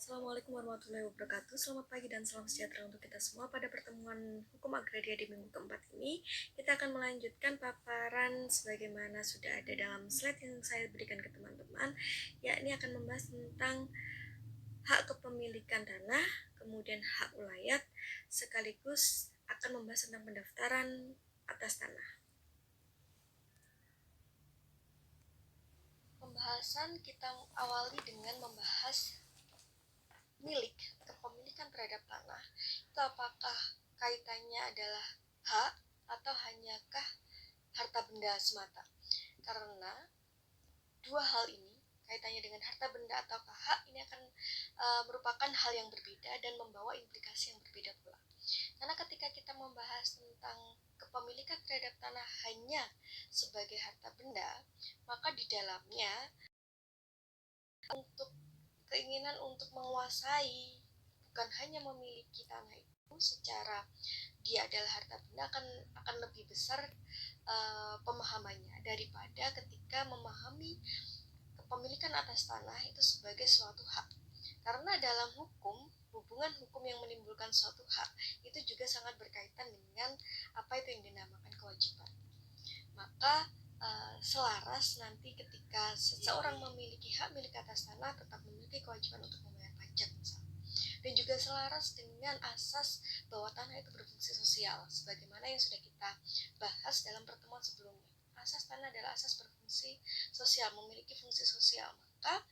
Assalamualaikum warahmatullahi wabarakatuh. Selamat pagi dan salam sejahtera untuk kita semua. Pada pertemuan hukum agraria di minggu keempat ini, kita akan melanjutkan paparan sebagaimana sudah ada dalam slide yang saya berikan ke teman-teman, yakni akan membahas tentang hak kepemilikan tanah, kemudian hak ulayat, sekaligus akan membahas tentang pendaftaran atas tanah. Pembahasan kita awali dengan membahas milik, kepemilikan terhadap tanah. Itu apakah kaitannya adalah hak atau hanyakah harta benda semata? Karena dua hal ini, kaitannya dengan harta benda ataukah hak, ini akan merupakan hal yang berbeda dan membawa implikasi yang berbeda pula. Karena ketika kita membahas tentang kepemilikan terhadap tanah hanya sebagai harta benda, maka di dalamnya untuk keinginan untuk menguasai, bukan hanya memiliki tanah itu secara dia adalah harta benda, akan lebih besar pemahamannya daripada ketika memahami kepemilikan atas tanah itu sebagai suatu hak. Karena dalam hukum, hubungan hukum yang menimbulkan suatu hak itu juga sangat berkaitan dengan apa itu yang dinamakan kewajiban. Maka selaras nanti ketika seseorang memiliki hak milik atas tanah tetap memiliki kewajiban untuk membayar pajak misalnya. Dan juga selaras dengan asas bahwa tanah itu berfungsi sosial sebagaimana yang sudah kita bahas dalam pertemuan sebelumnya. Asas tanah adalah asas berfungsi sosial, memiliki fungsi sosial. Maka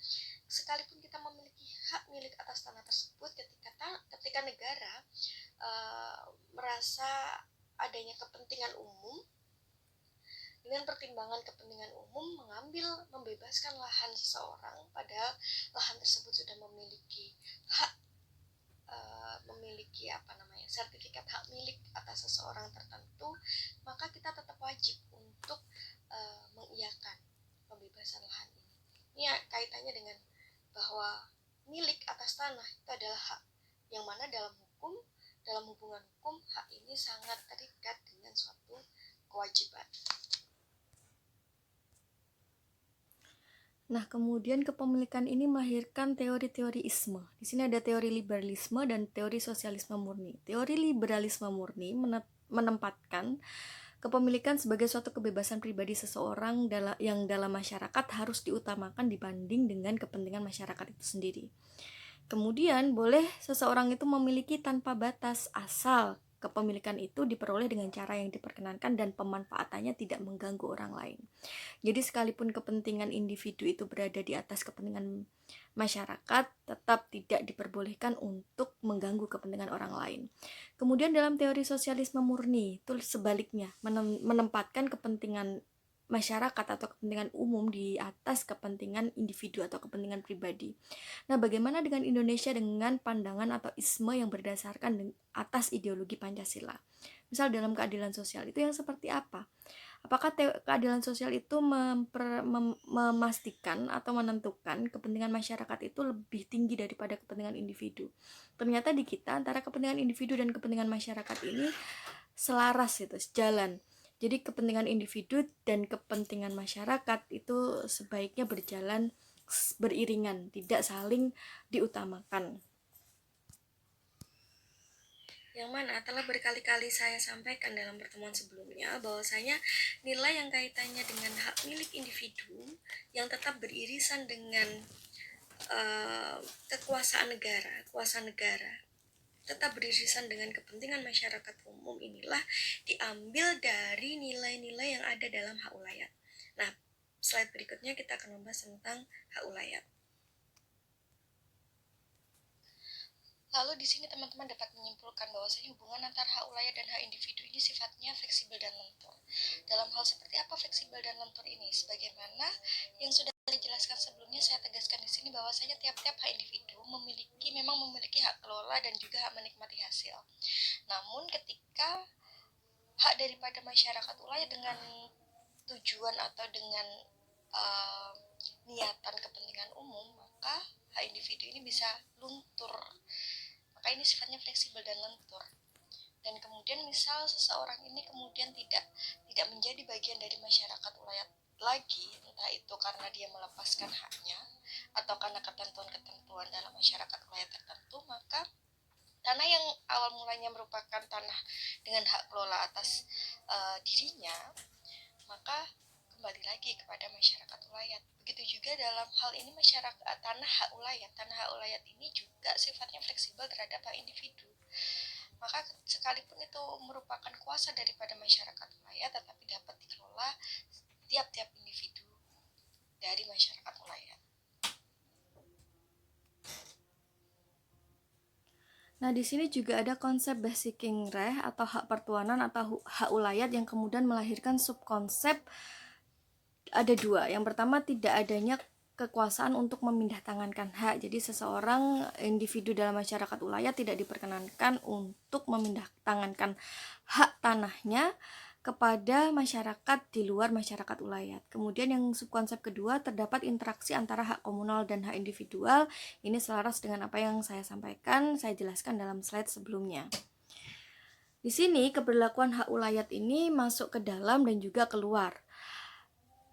sekalipun kita memiliki hak milik atas tanah tersebut, ketika negara merasa adanya kepentingan umum, dengan pertimbangan kepentingan umum membebaskan lahan seseorang, padahal lahan tersebut sudah memiliki hak, sertifikat hak milik atas seseorang tertentu, maka kita tetap wajib untuk mengiyakan pembebasan lahan ini. Ini kaitannya dengan bahwa milik atas tanah itu adalah hak, yang mana dalam hubungan hukum, hak ini sangat terikat dengan suatu kewajiban. Nah, kemudian kepemilikan ini melahirkan teori-teori isme. Di sini ada teori liberalisme dan teori sosialisme murni. Teori liberalisme murni menempatkan kepemilikan sebagai suatu kebebasan pribadi seseorang yang dalam masyarakat harus diutamakan dibanding dengan kepentingan masyarakat itu sendiri. Kemudian, boleh seseorang itu memiliki tanpa batas asal kepemilikan itu diperoleh dengan cara yang diperkenankan dan pemanfaatannya tidak mengganggu orang lain. Jadi sekalipun kepentingan individu itu berada di atas kepentingan masyarakat, tetap tidak diperbolehkan untuk mengganggu kepentingan orang lain. Kemudian dalam teori sosialisme murni, itu sebaliknya, menempatkan kepentingan masyarakat atau kepentingan umum di atas kepentingan individu atau kepentingan pribadi. Nah, bagaimana dengan Indonesia dengan pandangan atau isme yang berdasarkan atas ideologi Pancasila? Misal dalam keadilan sosial itu yang seperti apa? Apakah keadilan sosial itu memastikan atau menentukan kepentingan masyarakat itu lebih tinggi daripada kepentingan individu? Ternyata di kita antara kepentingan individu dan kepentingan masyarakat ini selaras itu, sejalan. Jadi kepentingan individu dan kepentingan masyarakat itu sebaiknya berjalan beriringan, tidak saling diutamakan. Yang mana telah berkali-kali saya sampaikan dalam pertemuan sebelumnya bahwasanya nilai yang kaitannya dengan hak milik individu yang tetap beririsan dengan kekuasaan negara, kuasa negara, tetap beririsan dengan kepentingan masyarakat umum inilah diambil dari nilai-nilai yang ada dalam hak ulayat. Nah, slide berikutnya kita akan membahas tentang hak ulayat. Lalu di sini teman-teman dapat menyimpulkan bahwasanya hubungan antara hak ulayat dan hak individu ini sifatnya fleksibel dan lentur. Dalam hal seperti apa fleksibel dan lentur ini? Sebagaimana yang sudah saya jelaskan sebelumnya, saya tegaskan di sini bahwasanya tiap-tiap hak individu memang memiliki hak kelola dan juga hak menikmati hasil. Namun ketika hak daripada masyarakat ulayat dengan tujuan atau dengan niatan kepentingan umum, maka hak individu ini bisa luntur. Maka ini sifatnya fleksibel dan lentur. Dan kemudian misal seseorang ini kemudian tidak menjadi bagian dari masyarakat ulayat lagi, entah itu karena dia melepaskan haknya atau karena ketentuan-ketentuan dalam masyarakat masyarakat wilayah tertentu, maka tanah yang awal mulanya merupakan tanah dengan hak kelola atas dirinya, maka kembali lagi kepada masyarakat ulayat. Begitu juga dalam hal ini masyarakat tanah hak ulayat. Tanah hak ulayat ini juga sifatnya fleksibel terhadap hak individu. Maka sekalipun itu merupakan kuasa daripada masyarakat ulayat, tetapi dapat dikelola tiap-tiap individu dari masyarakat ulayat. Nah, di sini juga ada konsep basiking reh atau hak pertuanan atau hak ulayat yang kemudian melahirkan subkonsep ada dua. Yang pertama, tidak adanya kekuasaan untuk memindah tangankan hak. Jadi seseorang individu dalam masyarakat ulayat tidak diperkenankan untuk memindah tangankan hak tanahnya kepada masyarakat di luar masyarakat ulayat. Kemudian yang subkonsep kedua, terdapat interaksi antara hak komunal dan hak individual. Ini selaras dengan apa yang saya sampaikan, saya jelaskan dalam slide sebelumnya. Di sini keberlakuan hak ulayat ini masuk ke dalam dan juga keluar.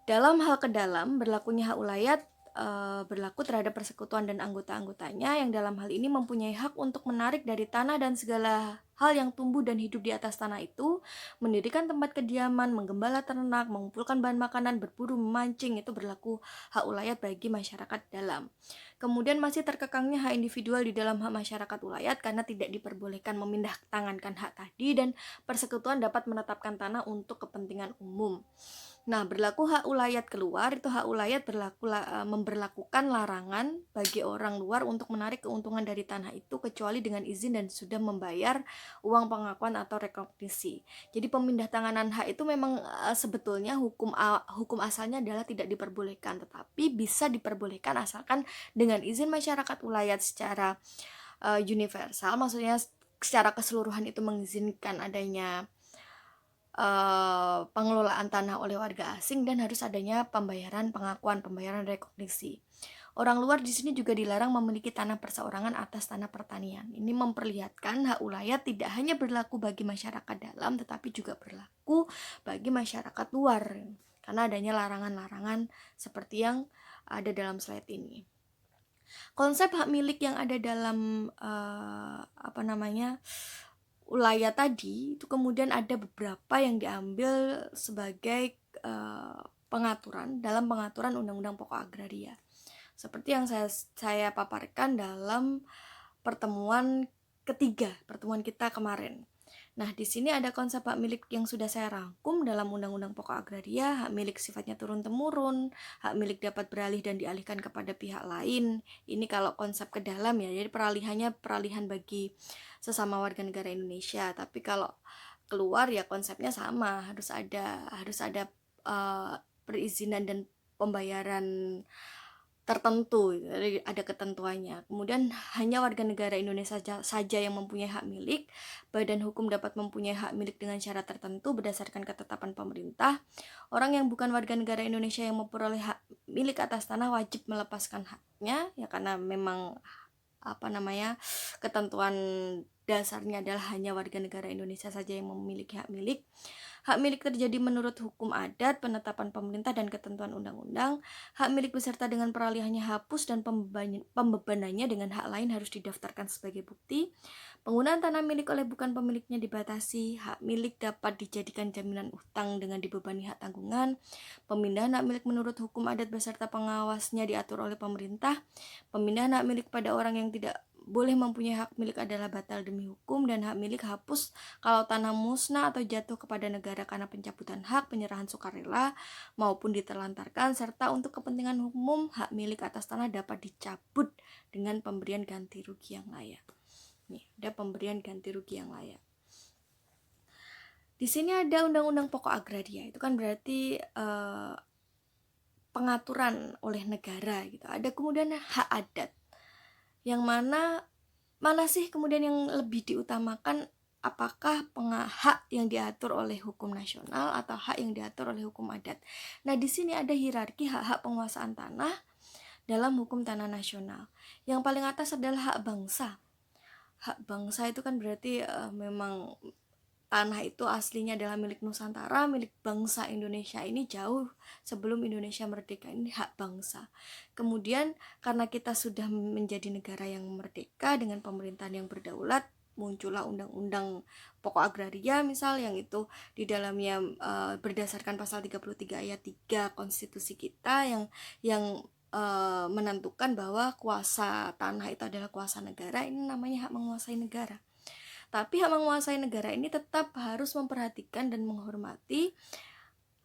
Dalam hal ke dalam, berlakunya hak ulayat berlaku terhadap persekutuan dan anggota-anggotanya yang dalam hal ini mempunyai hak untuk menarik dari tanah dan segala hal yang tumbuh dan hidup di atas tanah itu, mendirikan tempat kediaman, menggembala ternak, mengumpulkan bahan makanan, berburu, memancing. Itu berlaku hak ulayat bagi masyarakat dalam. Kemudian masih terkekangnya hak individual di dalam hak masyarakat ulayat karena tidak diperbolehkan memindah tangankan hak tadi, dan persekutuan dapat menetapkan tanah untuk kepentingan umum. Nah, berlaku hak ulayat keluar, itu hak ulayat memberlakukan larangan bagi orang luar untuk menarik keuntungan dari tanah itu kecuali dengan izin dan sudah membayar uang pengakuan atau rekognisi. Jadi pemindah tanganan hak itu memang sebetulnya hukum asalnya adalah tidak diperbolehkan, tetapi bisa diperbolehkan asalkan dengan izin masyarakat ulayat secara universal, maksudnya secara keseluruhan itu mengizinkan adanya pengelolaan tanah oleh warga asing dan harus adanya pembayaran pengakuan, pembayaran rekognisi. Orang luar di sini juga dilarang memiliki tanah perseorangan atas tanah pertanian. Ini memperlihatkan hak ulayat tidak hanya berlaku bagi masyarakat dalam, tetapi juga berlaku bagi masyarakat luar, karena adanya larangan-larangan seperti yang ada dalam slide ini. Konsep hak milik yang ada dalam ulayat tadi itu kemudian ada beberapa yang diambil sebagai pengaturan dalam pengaturan Undang-Undang Pokok Agraria. Seperti yang saya paparkan dalam pertemuan kita kemarin. Nah, di sini ada konsep hak milik yang sudah saya rangkum dalam Undang-Undang Pokok Agraria. Hak milik sifatnya turun-temurun, hak milik dapat beralih dan dialihkan kepada pihak lain. Ini kalau konsep ke dalam ya, jadi peralihan bagi sesama warga negara Indonesia. Tapi kalau keluar ya konsepnya sama, harus ada perizinan dan pembayaran tertentu, jadi ada ketentuannya. Kemudian hanya warga negara Indonesia saja yang mempunyai hak milik. Badan hukum dapat mempunyai hak milik dengan syarat tertentu berdasarkan ketetapan pemerintah. Orang yang bukan warga negara Indonesia yang memperoleh hak milik atas tanah wajib melepaskan haknya ya, karena memang ketentuan dasarnya adalah hanya warga negara Indonesia saja yang memiliki hak milik. Hak milik terjadi menurut hukum adat, penetapan pemerintah, dan ketentuan undang-undang. Hak milik beserta dengan peralihannya hapus dan pembebanannya dengan hak lain harus didaftarkan sebagai bukti. Penggunaan tanah milik oleh bukan pemiliknya dibatasi. Hak milik dapat dijadikan jaminan utang dengan dibebani hak tanggungan. Pemindahan hak milik menurut hukum adat beserta pengawasnya diatur oleh pemerintah. Pemindahan hak milik pada orang yang tidak boleh mempunyai hak milik adalah batal demi hukum, dan hak milik hapus kalau tanah musnah atau jatuh kepada negara karena pencabutan hak, penyerahan sukarela maupun diterlantarkan, serta untuk kepentingan umum hak milik atas tanah dapat dicabut dengan pemberian ganti rugi yang layak. Nih, ada pemberian ganti rugi yang layak. Di sini ada Undang-Undang Pokok Agraria, itu kan berarti pengaturan oleh negara gitu. Ada kemudian hak adat, yang mana sih kemudian yang lebih diutamakan, apakah hak yang diatur oleh hukum nasional atau hak yang diatur oleh hukum adat. Nah, di sini ada hierarki hak-hak penguasaan tanah dalam hukum tanah nasional. Yang paling atas adalah hak bangsa. Hak bangsa itu kan berarti memang tanah itu aslinya adalah milik Nusantara, milik bangsa Indonesia ini jauh sebelum Indonesia merdeka, ini hak bangsa. Kemudian karena kita sudah menjadi negara yang merdeka dengan pemerintahan yang berdaulat, muncullah undang-undang pokok agraria misal, yang itu di dalamnya berdasarkan pasal 33 ayat 3 konstitusi kita yang menentukan bahwa kuasa tanah itu adalah kuasa negara. Ini namanya hak menguasai negara. Tapi hak menguasai negara ini tetap harus memperhatikan dan menghormati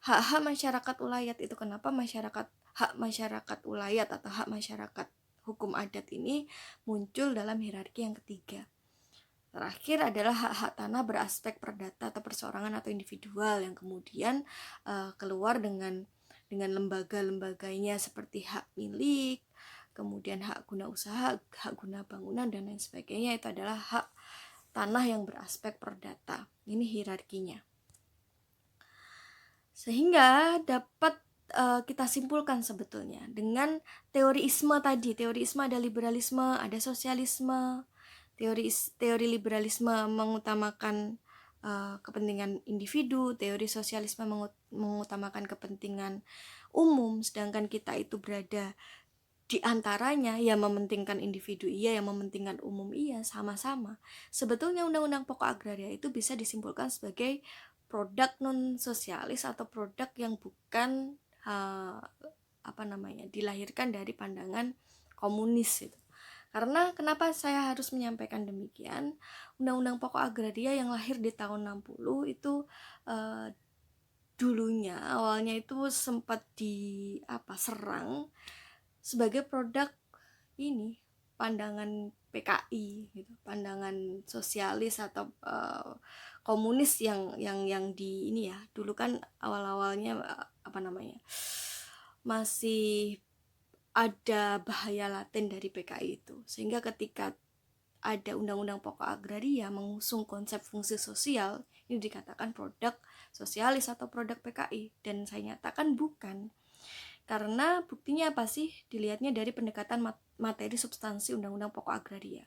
hak-hak masyarakat ulayat itu. Kenapa hak masyarakat ulayat atau hak masyarakat hukum adat ini muncul dalam hierarki yang ketiga. Terakhir adalah hak-hak tanah beraspek perdata atau perseorangan atau individual, yang kemudian keluar dengan lembaga-lembaganya seperti hak milik, kemudian hak guna usaha, hak guna bangunan, dan lain sebagainya. Itu adalah hak tanah yang beraspek perdata. Ini hierarkinya. Sehingga dapat kita simpulkan sebetulnya dengan teori isme tadi. Teori isme ada liberalisme, ada sosialisme. Teori liberalisme mengutamakan kepentingan individu, teori sosialisme mengutamakan kepentingan umum, sedangkan kita itu berada di antaranya, ya mementingkan individu iya, yang mementingkan umum iya, sama-sama. Sebetulnya undang-undang pokok agraria itu bisa disimpulkan sebagai produk non sosialis atau produk yang bukan dilahirkan dari pandangan komunis itu. Karena kenapa saya harus menyampaikan demikian? Undang-undang pokok agraria yang lahir di tahun 60 itu dulunya awalnya itu sempat serang sebagai produk ini pandangan PKI gitu, pandangan sosialis atau komunis yang di ini ya, dulu kan awal-awalnya masih ada bahaya laten dari PKI itu, sehingga ketika ada undang-undang pokok agraria mengusung konsep fungsi sosial, ini dikatakan produk sosialis atau produk PKI, dan saya nyatakan bukan. Karena buktinya apa sih? Dilihatnya dari pendekatan materi substansi Undang-Undang Pokok Agraria.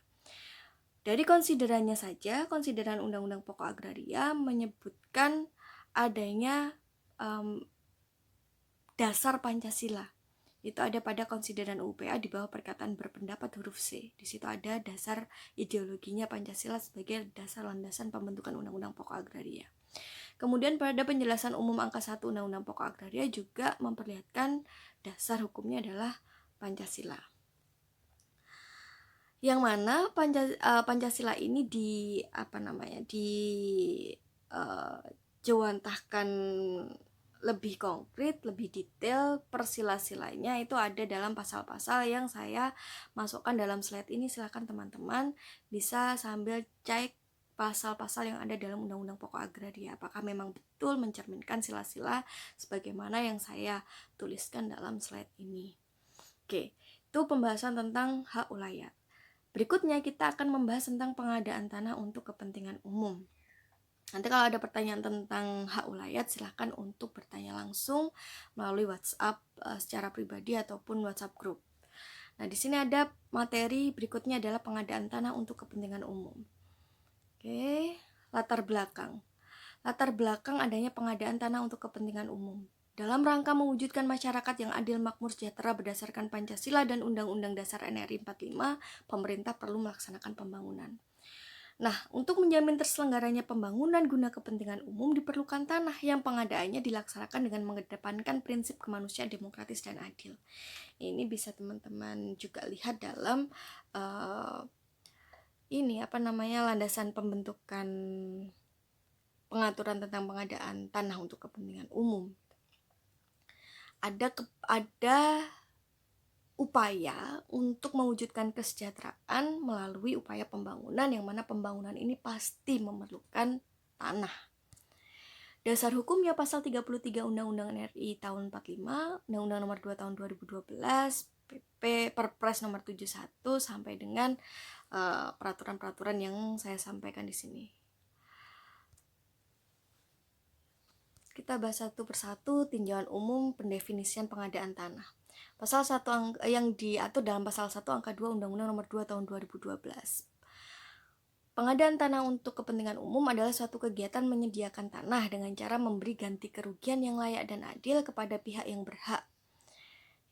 Dari konsiderannya saja, konsideran Undang-Undang Pokok Agraria menyebutkan adanya dasar Pancasila. Itu ada pada konsideran UPA di bawah perkataan berpendapat huruf C. Di situ ada dasar ideologinya Pancasila sebagai dasar landasan pembentukan Undang-Undang Pokok Agraria. Kemudian pada penjelasan umum angka 1 Undang-Undang Pokok Agraria juga memperlihatkan dasar hukumnya adalah Pancasila. Yang mana Pancasila ini jewantahkan lebih konkret, lebih detail, persila-silanya itu ada dalam pasal-pasal yang saya masukkan dalam slide ini. Silakan teman-teman bisa sambil cek pasal-pasal yang ada dalam Undang-Undang Pokok Agraria, apakah memang betul mencerminkan sila-sila sebagaimana yang saya tuliskan dalam slide ini. Oke, itu pembahasan tentang hak ulayat. Berikutnya kita akan membahas tentang pengadaan tanah untuk kepentingan umum. Nanti kalau ada pertanyaan tentang hak ulayat, silahkan untuk bertanya langsung melalui WhatsApp secara pribadi ataupun WhatsApp grup. Nah, di sini ada materi berikutnya adalah pengadaan tanah untuk kepentingan umum. Oke, latar belakang adanya pengadaan tanah untuk kepentingan umum. Dalam rangka mewujudkan masyarakat yang adil, makmur, sejahtera berdasarkan Pancasila dan Undang-Undang Dasar NRI 45, pemerintah perlu melaksanakan pembangunan. Nah, untuk menjamin terselenggaranya pembangunan guna kepentingan umum diperlukan tanah yang pengadaannya dilaksanakan dengan mengedepankan prinsip kemanusiaan demokratis dan adil. Ini bisa teman-teman juga lihat dalam landasan pembentukan pengaturan tentang pengadaan tanah untuk kepentingan umum. Ada upaya untuk mewujudkan kesejahteraan melalui upaya pembangunan, yang mana pembangunan ini pasti memerlukan tanah. Dasar hukumnya pasal 33 Undang-Undang NRI tahun 45, Undang-Undang nomor 2 tahun 2012, PP Perpres nomor 71 sampai dengan peraturan-peraturan yang saya sampaikan di sini. Kita bahas satu persatu tinjauan umum pendefinisian pengadaan tanah. Pasal 1 yang diatur dalam pasal 1 angka 2 Undang-Undang nomor 2 tahun 2012. Pengadaan tanah untuk kepentingan umum adalah suatu kegiatan menyediakan tanah dengan cara memberi ganti kerugian yang layak dan adil kepada pihak yang berhak.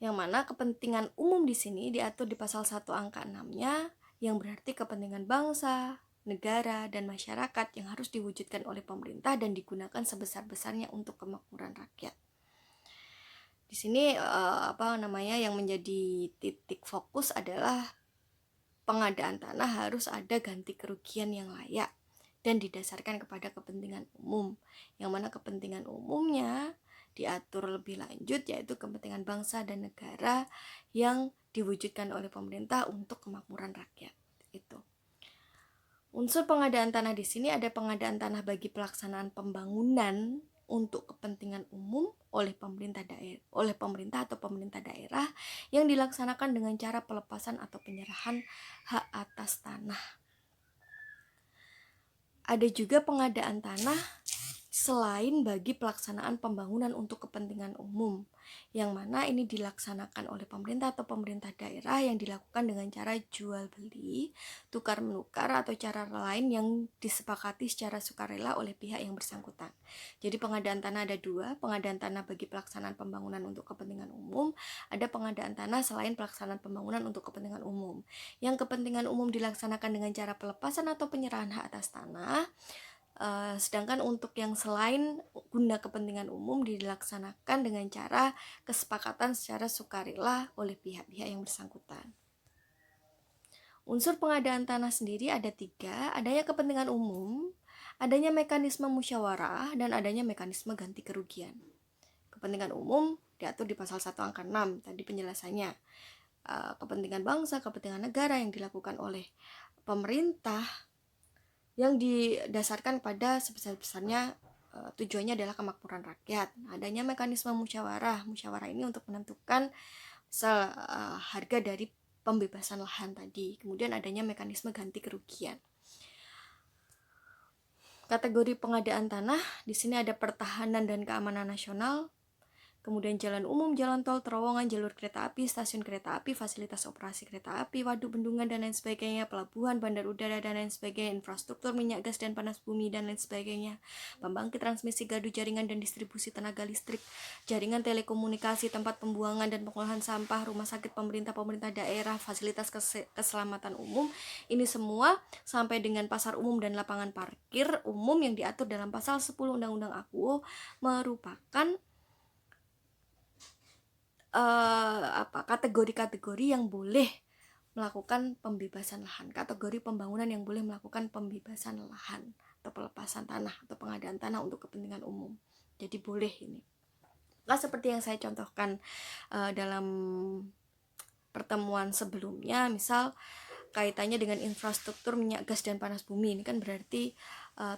Yang mana kepentingan umum di sini diatur di pasal 1 angka 6-nya, yang berarti kepentingan bangsa, negara, dan masyarakat yang harus diwujudkan oleh pemerintah dan digunakan sebesar-besarnya untuk kemakmuran rakyat. Di sini yang menjadi titik fokus adalah pengadaan tanah harus ada ganti kerugian yang layak dan didasarkan kepada kepentingan umum, yang mana kepentingan umumnya diatur lebih lanjut yaitu kepentingan bangsa dan negara yang diwujudkan oleh pemerintah untuk kemakmuran rakyat. Itu. Unsur pengadaan tanah di sini ada pengadaan tanah bagi pelaksanaan pembangunan untuk kepentingan umum oleh pemerintah atau pemerintah daerah yang dilaksanakan dengan cara pelepasan atau penyerahan hak atas tanah. Ada juga pengadaan tanah selain bagi pelaksanaan pembangunan untuk kepentingan umum, yang mana ini dilaksanakan oleh pemerintah atau pemerintah daerah yang dilakukan dengan cara jual beli, tukar menukar, atau cara lain yang disepakati secara sukarela oleh pihak yang bersangkutan. Jadi pengadaan tanah ada dua, pengadaan tanah bagi pelaksanaan pembangunan untuk kepentingan umum, ada pengadaan tanah selain pelaksanaan pembangunan untuk kepentingan umum. Yang kepentingan umum dilaksanakan dengan cara pelepasan atau penyerahan hak atas tanah, sedangkan untuk yang selain guna kepentingan umum dilaksanakan dengan cara kesepakatan secara sukarela oleh pihak-pihak yang bersangkutan. Unsur pengadaan tanah sendiri ada 3, adanya kepentingan umum, adanya mekanisme musyawarah, dan adanya mekanisme ganti kerugian. Kepentingan umum diatur di pasal 1 angka 6, tadi penjelasannya. Kepentingan bangsa, kepentingan negara yang dilakukan oleh pemerintah yang didasarkan pada sebesar-besarnya tujuannya adalah kemakmuran rakyat. Adanya mekanisme musyawarah. Musyawarah ini untuk menentukan harga dari pembebasan lahan tadi. Kemudian adanya mekanisme ganti kerugian. Kategori pengadaan tanah, di sini ada pertahanan dan keamanan nasional, kemudian jalan umum, jalan tol, terowongan, jalur kereta api, stasiun kereta api, fasilitas operasi kereta api, waduk, bendungan, dan lain sebagainya, pelabuhan, bandar udara, dan lain sebagainya, infrastruktur, minyak, gas, dan panas bumi, dan lain sebagainya, pembangkit transmisi gardu jaringan dan distribusi tenaga listrik, jaringan telekomunikasi, tempat pembuangan dan pengolahan sampah, rumah sakit pemerintah daerah, fasilitas keselamatan umum. Ini semua sampai dengan pasar umum dan lapangan parkir umum yang diatur dalam pasal 10 Undang-Undang AKUO merupakan kategori-kategori yang boleh melakukan pembebasan lahan, kategori pembangunan yang boleh melakukan pembebasan lahan atau pelepasan tanah atau pengadaan tanah untuk kepentingan umum. Jadi boleh ini. Nah, seperti yang saya contohkan dalam pertemuan sebelumnya, misal kaitannya dengan infrastruktur minyak, gas, dan panas bumi. Ini kan berarti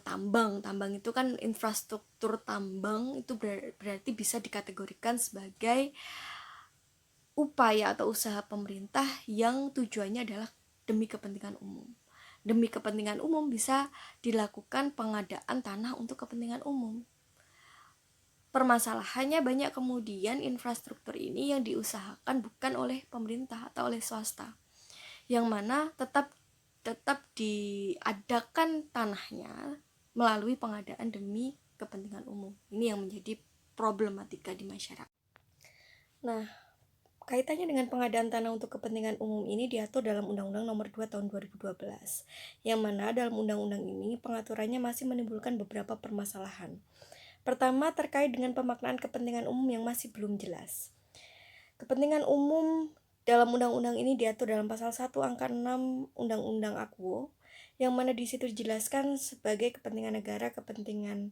tambang itu kan infrastruktur tambang itu berarti bisa dikategorikan sebagai upaya atau usaha pemerintah yang tujuannya adalah demi kepentingan umum. Demi kepentingan umum bisa dilakukan pengadaan tanah untuk kepentingan umum. Permasalahannya banyak kemudian infrastruktur ini yang diusahakan bukan oleh pemerintah atau oleh swasta, yang mana tetap diadakan tanahnya melalui pengadaan demi kepentingan umum. Ini yang menjadi problematika di masyarakat. Nah, kaitannya dengan pengadaan tanah untuk kepentingan umum ini diatur dalam Undang-Undang Nomor 2 Tahun 2012, yang mana dalam undang-undang ini pengaturannya masih menimbulkan beberapa permasalahan. Pertama, terkait dengan pemaknaan kepentingan umum yang masih belum jelas. Kepentingan umum dalam undang-undang ini diatur dalam pasal 1 angka 6 Undang-Undang AKUO, yang mana di situ dijelaskan sebagai kepentingan negara, kepentingan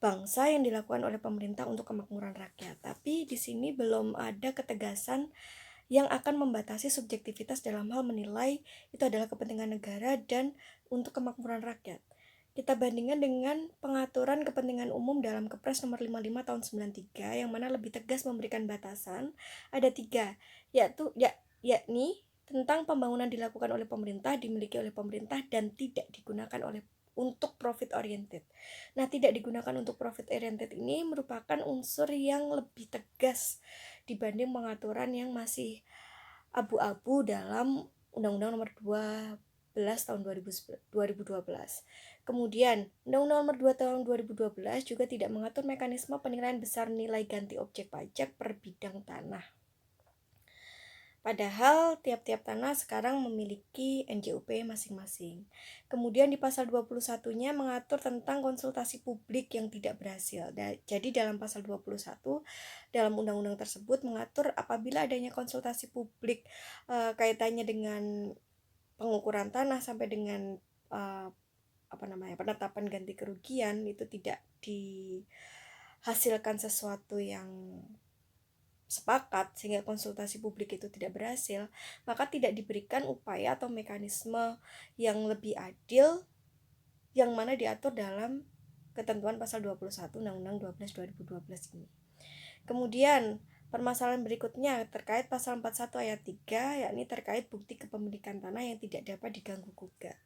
bangsa yang dilakukan oleh pemerintah untuk kemakmuran rakyat. Tapi di sini belum ada ketegasan yang akan membatasi subjektivitas dalam hal menilai itu adalah kepentingan negara dan untuk kemakmuran rakyat. Kita bandingkan dengan pengaturan kepentingan umum dalam Kepres nomor 55 tahun 93 yang mana lebih tegas memberikan batasan. Ada 3, yakni tentang pembangunan dilakukan oleh pemerintah, dimiliki oleh pemerintah, dan tidak digunakan untuk profit oriented. Nah, tidak digunakan untuk profit oriented ini merupakan unsur yang lebih tegas dibanding pengaturan yang masih abu-abu dalam Undang-Undang nomor 12 tahun 2012. Kemudian, Undang-Undang Nomor 2 tahun 2012 juga tidak mengatur mekanisme penilaian besar nilai ganti objek pajak per bidang tanah. Padahal tiap-tiap tanah sekarang memiliki NJUP masing-masing. Kemudian di pasal 21-nya mengatur tentang konsultasi publik yang tidak berhasil. Jadi dalam pasal 21 dalam undang-undang tersebut mengatur apabila adanya konsultasi publik kaitannya dengan pengukuran tanah sampai dengan penetapan ganti kerugian, itu tidak dihasilkan sesuatu yang sepakat sehingga konsultasi publik itu tidak berhasil, maka tidak diberikan upaya atau mekanisme yang lebih adil yang mana diatur dalam ketentuan pasal 21 Undang-Undang 12 2012 ini. Kemudian permasalahan berikutnya terkait pasal 41 ayat 3, yakni terkait bukti kepemilikan tanah yang tidak dapat diganggu gugat.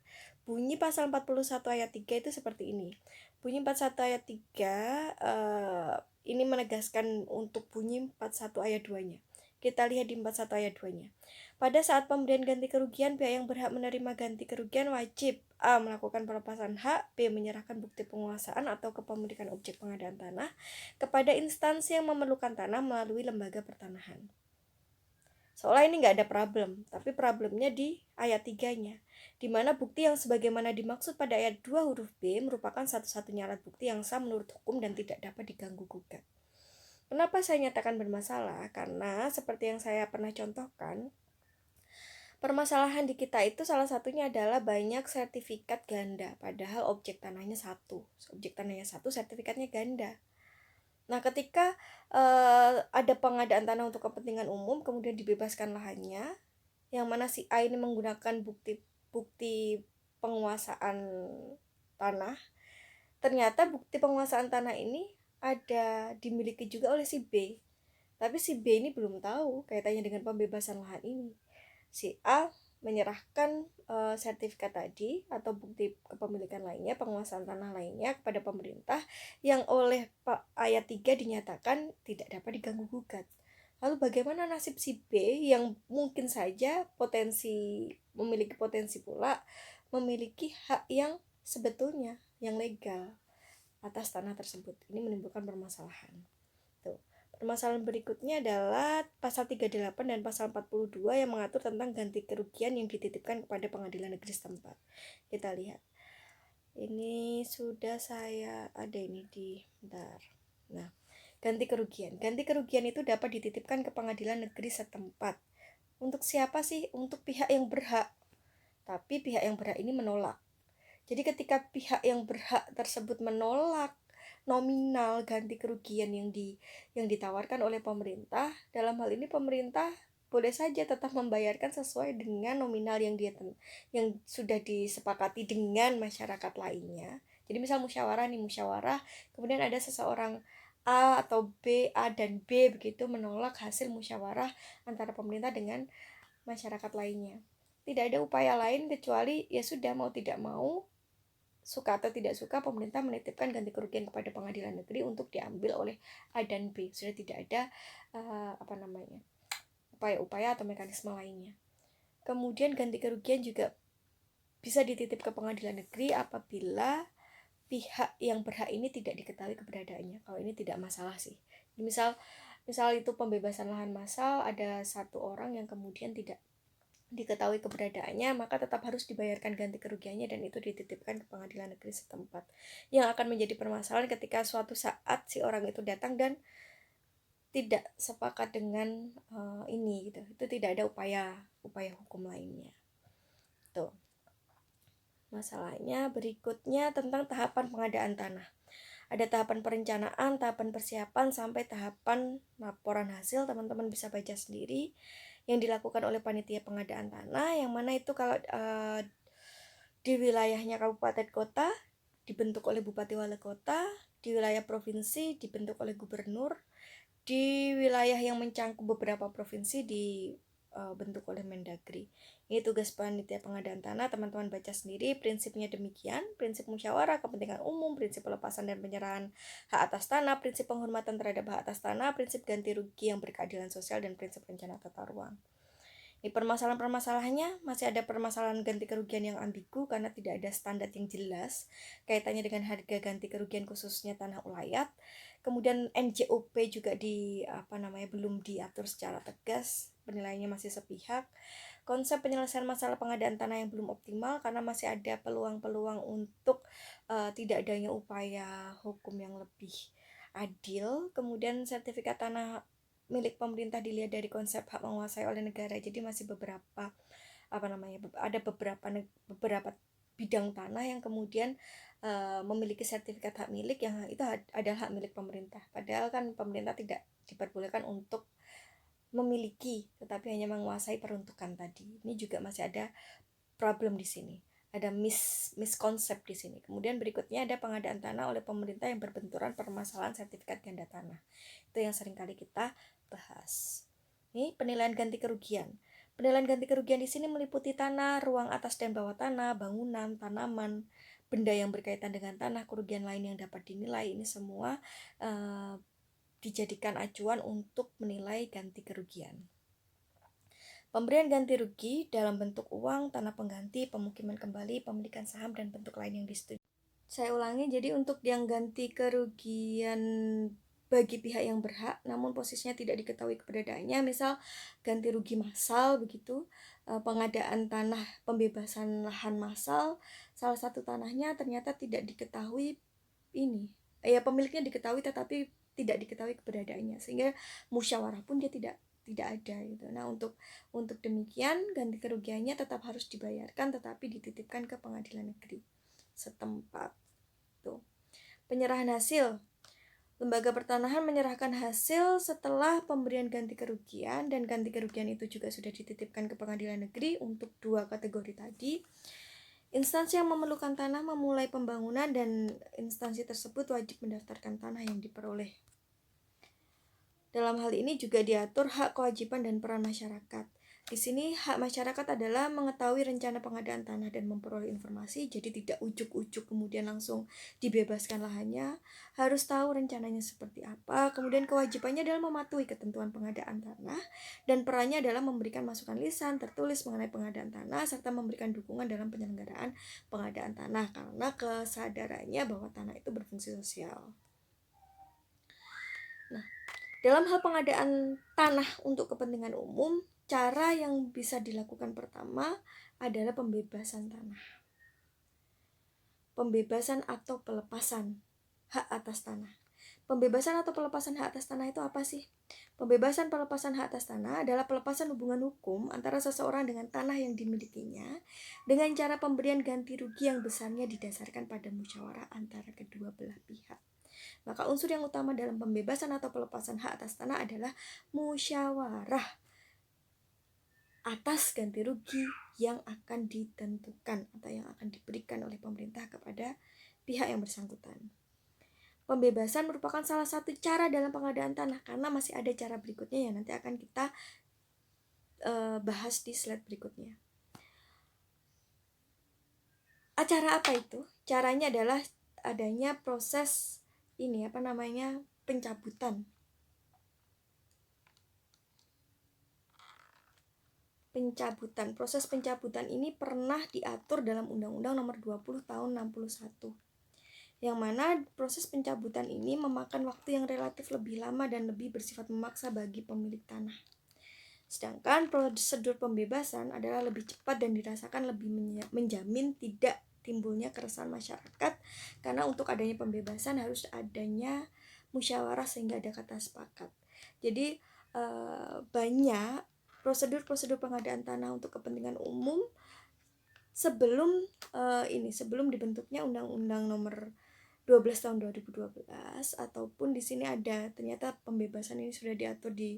Bunyi pasal 41 ayat 3 itu seperti ini. Bunyi 41 ayat 3 ini menegaskan untuk bunyi 41 ayat 2-nya. Kita lihat di 41 ayat 2-nya. Pada saat pemberian ganti kerugian, pihak yang berhak menerima ganti kerugian wajib A. melakukan pelepasan hak, B. menyerahkan bukti penguasaan atau kepemilikan objek pengadaan tanah kepada instansi yang memerlukan tanah melalui lembaga pertanahan. Seolah ini nggak ada problem, tapi problemnya di ayat 3-nya, di mana bukti yang sebagaimana dimaksud pada ayat 2 huruf B merupakan satu-satunya alat bukti yang sah menurut hukum dan tidak dapat diganggu gugat. Kenapa saya nyatakan bermasalah? Karena seperti yang saya pernah contohkan, permasalahan di kita itu salah satunya adalah banyak sertifikat ganda, padahal objek tanahnya satu, sertifikatnya ganda. Nah, ketika ada pengadaan tanah untuk kepentingan umum, kemudian dibebaskan lahannya, yang mana si A ini menggunakan bukti penguasaan tanah, ternyata bukti penguasaan tanah ini ada dimiliki juga oleh si B. Tapi si B ini belum tahu kaitannya dengan pembebasan lahan ini. Si A menyerahkan sertifikat tadi atau bukti kepemilikan lainnya, penguasaan tanah lainnya kepada pemerintah yang oleh ayat 3 dinyatakan tidak dapat diganggu gugat. Lalu bagaimana nasib si B yang mungkin saja memiliki potensi pula memiliki hak yang sebetulnya yang legal atas tanah tersebut? Ini menimbulkan permasalahan. Tuh. Permasalahan berikutnya adalah pasal 38 dan pasal 42 yang mengatur tentang ganti kerugian yang dititipkan kepada pengadilan negeri setempat. Kita lihat. Ini sudah saya ada ini bentar. Nah, ganti kerugian. Ganti kerugian itu dapat dititipkan ke pengadilan negeri setempat. Untuk siapa sih? Untuk pihak yang berhak. Tapi pihak yang berhak ini menolak. Jadi ketika pihak yang berhak tersebut menolak nominal ganti kerugian yang ditawarkan oleh pemerintah, dalam hal ini pemerintah boleh saja tetap membayarkan sesuai dengan nominal yang sudah disepakati dengan masyarakat lainnya. Jadi misal musyawarah, kemudian ada seseorang A atau B, A dan B begitu menolak hasil musyawarah antara pemerintah dengan masyarakat lainnya. Tidak ada upaya lain kecuali ya sudah, mau tidak mau, suka atau tidak suka, pemerintah menitipkan ganti kerugian kepada pengadilan negeri untuk diambil oleh A dan B. Sudah tidak ada upaya-upaya atau mekanisme lainnya. Kemudian ganti kerugian juga bisa dititip ke pengadilan negeri apabila pihak yang berhak ini tidak diketahui keberadaannya. Kalau ini tidak masalah sih. Misal itu pembebasan lahan massal, ada satu orang yang kemudian tidak diketahui keberadaannya, maka tetap harus dibayarkan ganti kerugiannya dan itu dititipkan ke pengadilan negeri setempat. Yang akan menjadi permasalahan ketika suatu saat si orang itu datang dan tidak sepakat dengan ini gitu. Itu tidak ada upaya hukum lainnya. Tuh. Masalahnya berikutnya tentang tahapan pengadaan tanah. Ada tahapan perencanaan, tahapan persiapan, sampai tahapan laporan hasil. Teman-teman bisa baca sendiri yang dilakukan oleh panitia pengadaan tanah, yang mana itu kalau di wilayahnya kabupaten kota dibentuk oleh bupati wali kota, di wilayah provinsi dibentuk oleh gubernur, di wilayah yang mencangkup beberapa provinsi dibentuk oleh Mendagri. Ini tugas panitia pengadaan tanah, teman-teman baca sendiri. Prinsipnya demikian: prinsip musyawarah kepentingan umum, prinsip pelepasan dan penyerahan hak atas tanah, prinsip penghormatan terhadap hak atas tanah, prinsip ganti rugi yang berkeadilan sosial, dan prinsip rencana tata ruang. Di permasalahan-permasalahannya masih ada permasalahan ganti kerugian yang ambigu karena tidak ada standar yang jelas kaitannya dengan harga ganti kerugian khususnya tanah ulayat. Kemudian NJOP juga belum diatur secara tegas, penilaiannya masih sepihak. Konsep penyelesaian masalah pengadaan tanah yang belum optimal karena masih ada peluang-peluang untuk tidak adanya upaya hukum yang lebih adil. Kemudian sertifikat tanah milik pemerintah dilihat dari konsep hak menguasai oleh negara. Jadi masih ada beberapa bidang tanah yang kemudian memiliki sertifikat hak milik yang itu adalah hak milik pemerintah. Padahal kan pemerintah tidak diperbolehkan untuk memiliki, tetapi hanya menguasai peruntukan tadi. Ini juga masih ada problem di sini. Ada miskonsep di sini. Kemudian berikutnya ada pengadaan tanah oleh pemerintah yang berbenturan permasalahan sertifikat ganda tanah. Itu yang sering kali kita bahas. Ini penilaian ganti kerugian. Penilaian ganti kerugian di sini meliputi tanah, ruang atas dan bawah tanah, bangunan, tanaman, benda yang berkaitan dengan tanah, kerugian lain yang dapat dinilai. Ini semua dijadikan acuan untuk menilai ganti kerugian. Pemberian ganti rugi dalam bentuk uang, tanah pengganti, pemukiman kembali, pemilikan saham, dan bentuk lain yang disetujui. Saya ulangi, jadi untuk yang ganti kerugian bagi pihak yang berhak namun posisinya tidak diketahui keberadaannya, misal ganti rugi massal begitu, pengadaan tanah, pembebasan lahan massal, salah satu tanahnya ternyata tidak diketahui pemiliknya diketahui tetapi tidak diketahui keberadaannya, sehingga musyawarah pun dia tidak ada gitu. Nah, untuk demikian ganti kerugiannya tetap harus dibayarkan tetapi dititipkan ke pengadilan negeri setempat. Tuh. Penyerahan hasil. Lembaga pertanahan menyerahkan hasil setelah pemberian ganti kerugian, dan ganti kerugian itu juga sudah dititipkan ke pengadilan negeri untuk 2 kategori tadi. Instansi yang memerlukan tanah memulai pembangunan dan instansi tersebut wajib mendaftarkan tanah yang diperoleh. Dalam hal ini juga diatur hak, kewajiban, dan peran masyarakat. Di sini hak masyarakat adalah mengetahui rencana pengadaan tanah dan memperoleh informasi, jadi tidak ujuk-ujuk kemudian langsung dibebaskan lahannya, harus tahu rencananya seperti apa. Kemudian kewajibannya adalah mematuhi ketentuan pengadaan tanah, dan perannya adalah memberikan masukan lisan tertulis mengenai pengadaan tanah serta memberikan dukungan dalam penyelenggaraan pengadaan tanah karena kesadarannya bahwa tanah itu berfungsi sosial. Nah, dalam hal pengadaan tanah untuk kepentingan umum, cara yang bisa dilakukan pertama adalah pembebasan tanah. Pembebasan atau pelepasan hak atas tanah. Pembebasan atau pelepasan hak atas tanah itu apa sih? Pembebasan pelepasan hak atas tanah adalah pelepasan hubungan hukum antara seseorang dengan tanah yang dimilikinya dengan cara pemberian ganti rugi yang besarnya didasarkan pada musyawarah antara kedua belah pihak. Maka unsur yang utama dalam pembebasan atau pelepasan hak atas tanah adalah musyawarah atas ganti rugi yang akan ditentukan atau yang akan diberikan oleh pemerintah kepada pihak yang bersangkutan. Pembebasan merupakan salah satu cara dalam pengadaan tanah karena masih ada cara berikutnya yang nanti akan kita bahas di slide berikutnya. Acara apa itu? Caranya adalah adanya proses pencabutan. Proses pencabutan ini pernah diatur dalam Undang-Undang Nomor 20 Tahun 61. Yang mana proses pencabutan ini memakan waktu yang relatif lebih lama dan lebih bersifat memaksa bagi pemilik tanah. Sedangkan prosedur pembebasan adalah lebih cepat dan dirasakan lebih menjamin tidak timbulnya keresahan masyarakat, karena untuk adanya pembebasan harus adanya musyawarah sehingga ada kata sepakat. Jadi banyak prosedur pengadaan tanah untuk kepentingan umum sebelum dibentuknya Undang-Undang Nomor 12 tahun 2012, ataupun di sini ada ternyata pembebasan ini sudah diatur di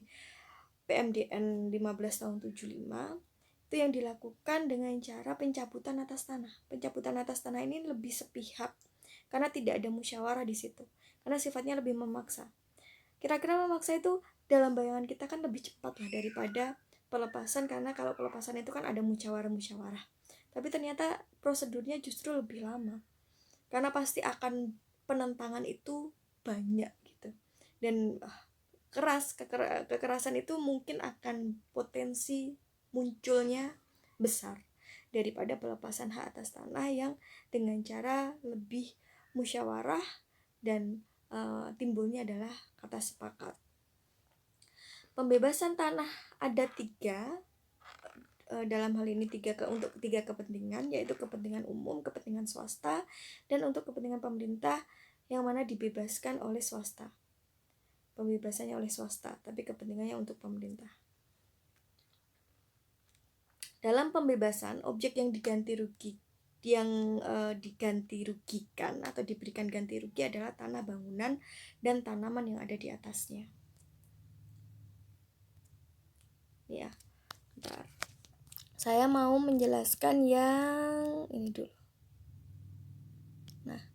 PMDN 15 tahun 75. Itu yang dilakukan dengan cara pencabutan atas tanah. Pencabutan atas tanah ini lebih sepihak karena tidak ada musyawarah di situ, karena sifatnya lebih memaksa. Kira-kira memaksa itu dalam bayangan kita kan lebih cepat lah daripada pelepasan, karena kalau pelepasan itu kan ada musyawarah. Tapi ternyata prosedurnya justru lebih lama, karena pasti akan penentangan itu banyak gitu. Dan kekerasan itu mungkin akan potensi munculnya besar daripada pelepasan hak atas tanah yang dengan cara lebih musyawarah dan timbulnya adalah kata sepakat. Pembebasan tanah ada 3, dalam hal ini untuk 3 kepentingan, yaitu kepentingan umum, kepentingan swasta, dan untuk kepentingan pemerintah yang mana dibebaskan oleh swasta. Pembebasannya oleh swasta, tapi kepentingannya untuk pemerintah. Dalam pembebasan, objek yang diganti rugikan atau diberikan ganti rugi adalah tanah bangunan dan tanaman yang ada di atasnya. Ya, bentar. Saya mau menjelaskan yang ini dulu. Nah,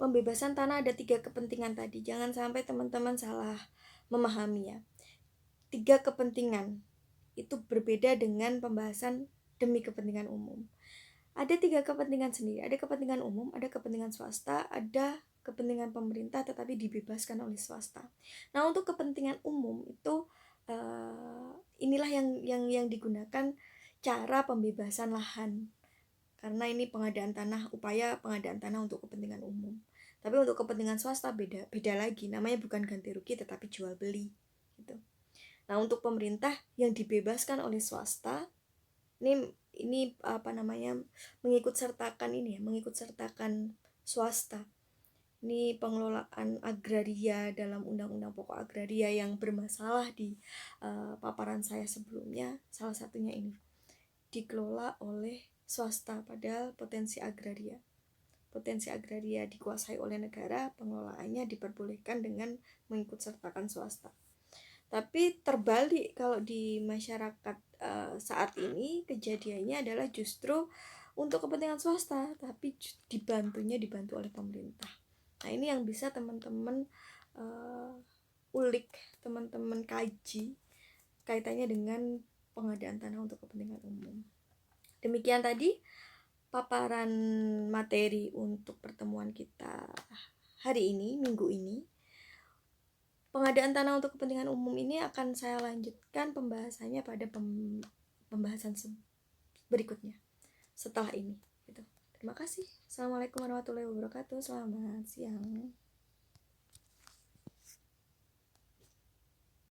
pembebasan tanah ada 3 kepentingan tadi. Jangan sampai teman-teman salah memahami ya. 3 kepentingan itu berbeda dengan pembahasan demi kepentingan umum. Ada 3 kepentingan sendiri. Ada kepentingan umum, ada kepentingan swasta, ada kepentingan pemerintah tetapi dibebaskan oleh swasta. Nah, untuk kepentingan umum itu inilah yang digunakan cara pembebasan lahan. Karena ini upaya pengadaan tanah untuk kepentingan umum. Tapi untuk kepentingan swasta beda lagi. Namanya bukan ganti rugi tetapi jual beli gitu. Nah, untuk pemerintah yang dibebaskan oleh swasta ini mengikut sertakan swasta. Ini pengelolaan agraria dalam Undang-Undang Pokok Agraria yang bermasalah di paparan saya sebelumnya. Salah satunya ini dikelola oleh swasta, padahal potensi agraria dikuasai oleh negara, pengelolaannya diperbolehkan dengan mengikut sertakan swasta. Tapi terbalik kalau di masyarakat saat ini kejadiannya adalah justru untuk kepentingan swasta, tapi dibantu oleh pemerintah. Nah, ini yang bisa teman-teman ulik, teman-teman kaji kaitannya dengan pengadaan tanah untuk kepentingan umum. Demikian tadi paparan materi untuk pertemuan kita hari ini, minggu ini. Pengadaan tanah untuk kepentingan umum ini akan saya lanjutkan pembahasannya pada pembahasan berikutnya setelah ini gitu. Terima kasih. Assalamualaikum warahmatullahi wabarakatuh. Selamat siang.